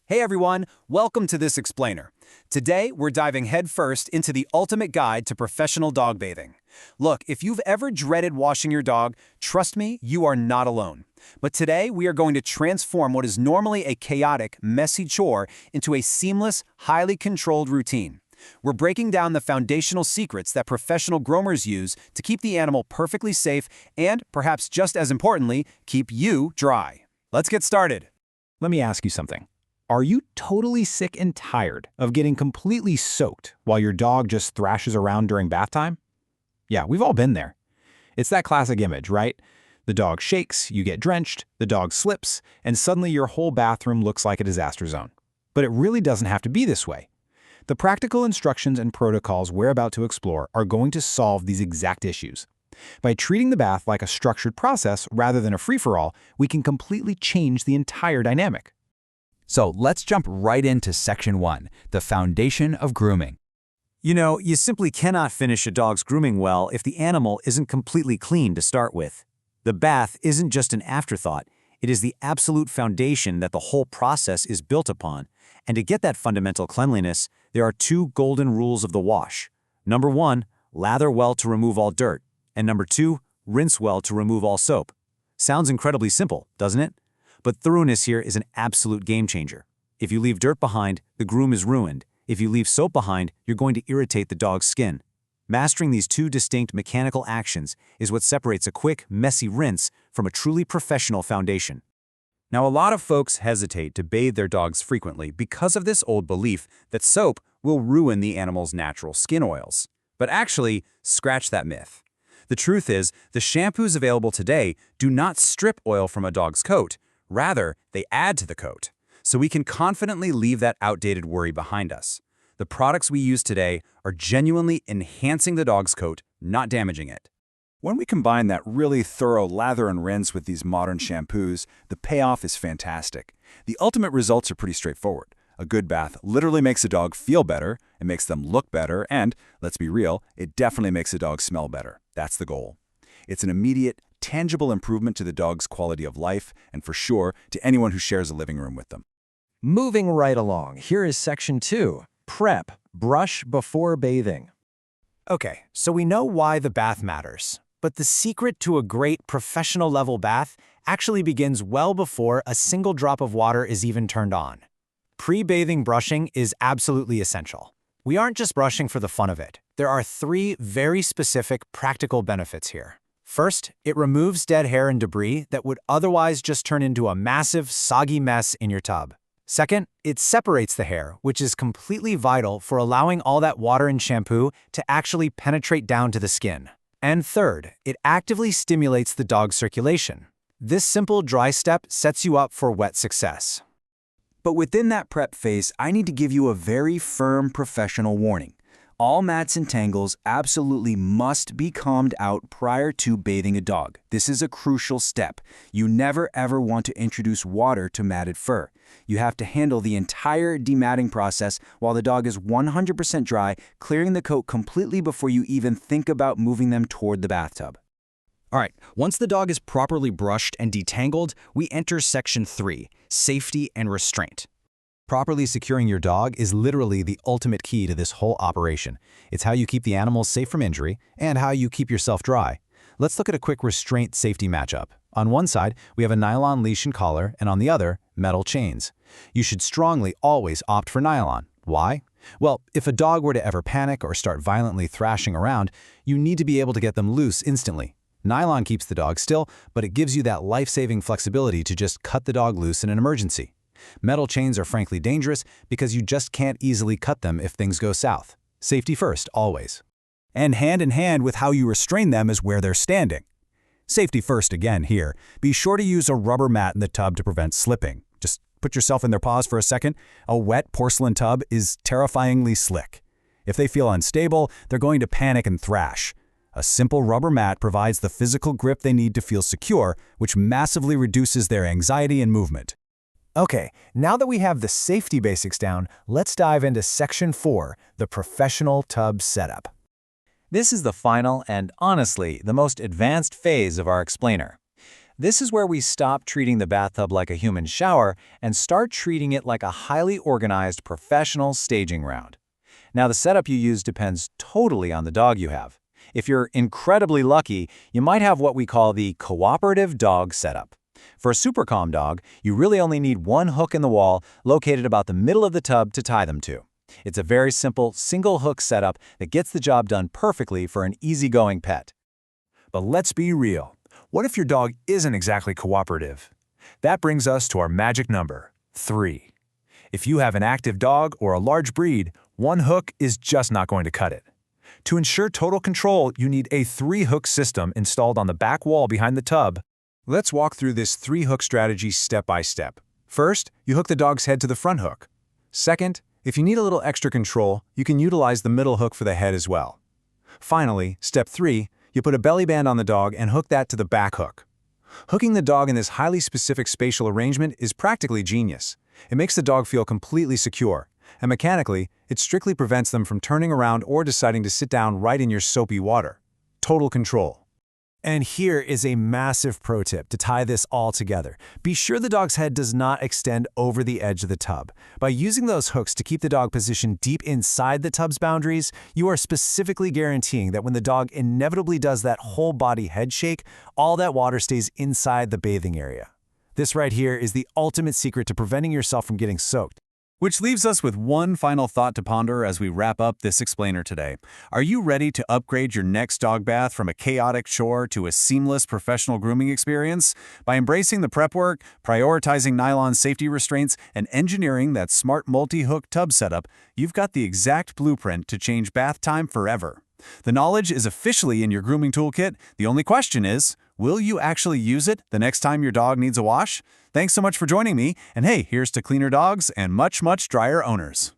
Hey everyone, welcome to this explainer. Today, we're diving headfirst into the ultimate guide to professional dog bathing. Look, if you've ever dreaded washing your dog, trust me, you are not alone. But today, we are going to transform what is normally a chaotic, messy chore into a seamless, highly controlled routine. We're breaking down the foundational secrets that professional groomers use to keep the animal perfectly safe and, perhaps just as importantly, keep you dry. Let's get started. Let me ask you something. Are you totally sick and tired of getting completely soaked while your dog just thrashes around during bath time? Yeah, we've all been there. It's that classic image, right? The dog shakes, you get drenched, the dog slips, and suddenly your whole bathroom looks like a disaster zone. But it really doesn't have to be this way. The practical instructions and protocols we're about to explore are going to solve these exact issues. By treating the bath like a structured process rather than a free-for-all, we can completely change the entire dynamic. So let's jump right into Section 1, the foundation of grooming. You simply cannot finish a dog's grooming well if the animal isn't completely clean to start with. The bath isn't just an afterthought, it is the absolute foundation that the whole process is built upon. And to get that fundamental cleanliness, there are two golden rules of the wash. Number 1, lather well to remove all dirt. And number 2, rinse well to remove all soap. Sounds incredibly simple, doesn't it? But thoroughness here is an absolute game changer. If you leave dirt behind, the groom is ruined. If you leave soap behind, you're going to irritate the dog's skin. Mastering these two distinct mechanical actions is what separates a quick, messy rinse from a truly professional foundation. Now, a lot of folks hesitate to bathe their dogs frequently because of this old belief that soap will ruin the animal's natural skin oils. But actually, scratch that myth. The truth is, the shampoos available today do not strip oil from a dog's coat. Rather, they add to the coat, so we can confidently leave that outdated worry behind us. The products we use today are genuinely enhancing the dog's coat, not damaging it. When we combine that really thorough lather and rinse with these modern shampoos, the payoff is fantastic. The ultimate results are pretty straightforward. A good bath literally makes a dog feel better, it makes them look better, and, let's be real, it definitely makes a dog smell better. That's the goal. It's an immediate, tangible improvement to the dog's quality of life, and for sure, to anyone who shares a living room with them. Moving right along, here is Section 2, Prep, brush before bathing. Okay, so we know why the bath matters. But the secret to a great professional-level bath actually begins well before a single drop of water is even turned on. Pre-bathing brushing is absolutely essential. We aren't just brushing for the fun of it. There are 3 very specific practical benefits here. First, it removes dead hair and debris that would otherwise just turn into a massive, soggy mess in your tub. Second, it separates the hair, which is completely vital for allowing all that water and shampoo to actually penetrate down to the skin. And third, it actively stimulates the dog's circulation. This simple dry step sets you up for wet success. But within that prep phase, I need to give you a very firm professional warning. All mats and tangles absolutely must be combed out prior to bathing a dog. This is a crucial step. You never ever want to introduce water to matted fur. You have to handle the entire dematting process while the dog is 100% dry, clearing the coat completely before you even think about moving them toward the bathtub. All right, once the dog is properly brushed and detangled, we enter Section 3, Safety and Restraint. Properly securing your dog is literally the ultimate key to this whole operation. It's how you keep the animals safe from injury and how you keep yourself dry. Let's look at a quick restraint safety matchup. On one side, we have a nylon leash and collar, and on the other, metal chains. You should strongly always opt for nylon. Why? Well, if a dog were to ever panic or start violently thrashing around, you need to be able to get them loose instantly. Nylon keeps the dog still, but it gives you that life-saving flexibility to just cut the dog loose in an emergency. Metal chains are frankly dangerous because you just can't easily cut them if things go south. Safety first, always. And hand in hand with how you restrain them is where they're standing. Safety first again here. Be sure to use a rubber mat in the tub to prevent slipping. Just put yourself in their paws for a second. A wet porcelain tub is terrifyingly slick. If they feel unstable, they're going to panic and thrash. A simple rubber mat provides the physical grip they need to feel secure, which massively reduces their anxiety and movement. Okay, now that we have the safety basics down, let's dive into Section 4, the professional tub setup. This is the final and, honestly, the most advanced phase of our explainer. This is where we stop treating the bathtub like a human shower and start treating it like a highly organized professional staging round. Now, the setup you use depends totally on the dog you have. If you're incredibly lucky, you might have what we call the cooperative dog setup. For a super calm dog, you really only need one hook in the wall located about the middle of the tub to tie them to. It's a very simple, single hook setup that gets the job done perfectly for an easygoing pet. But let's be real. What if your dog isn't exactly cooperative? That brings us to our magic number, 3. If you have an active dog or a large breed, one hook is just not going to cut it. To ensure total control, you need a 3-hook system installed on the back wall behind the tub. Let's walk through this 3-hook strategy step by step. First, you hook the dog's head to the front hook. Second, if you need a little extra control, you can utilize the middle hook for the head as well. Finally, step 3, you put a belly band on the dog and hook that to the back hook. Hooking the dog in this highly specific spatial arrangement is practically genius. It makes the dog feel completely secure, and mechanically, it strictly prevents them from turning around or deciding to sit down right in your soapy water. Total control. And here is a massive pro tip to tie this all together. Be sure the dog's head does not extend over the edge of the tub. By using those hooks to keep the dog positioned deep inside the tub's boundaries, you are specifically guaranteeing that when the dog inevitably does that whole body head shake, all that water stays inside the bathing area. This right here is the ultimate secret to preventing yourself from getting soaked. Which leaves us with one final thought to ponder as we wrap up this explainer today. Are you ready to upgrade your next dog bath from a chaotic chore to a seamless professional grooming experience? By embracing the prep work, prioritizing nylon safety restraints, and engineering that smart multi-hook tub setup, you've got the exact blueprint to change bath time forever. The knowledge is officially in your grooming toolkit. The only question is, will you actually use it the next time your dog needs a wash? Thanks so much for joining me, and hey, here's to cleaner dogs and much, much drier owners.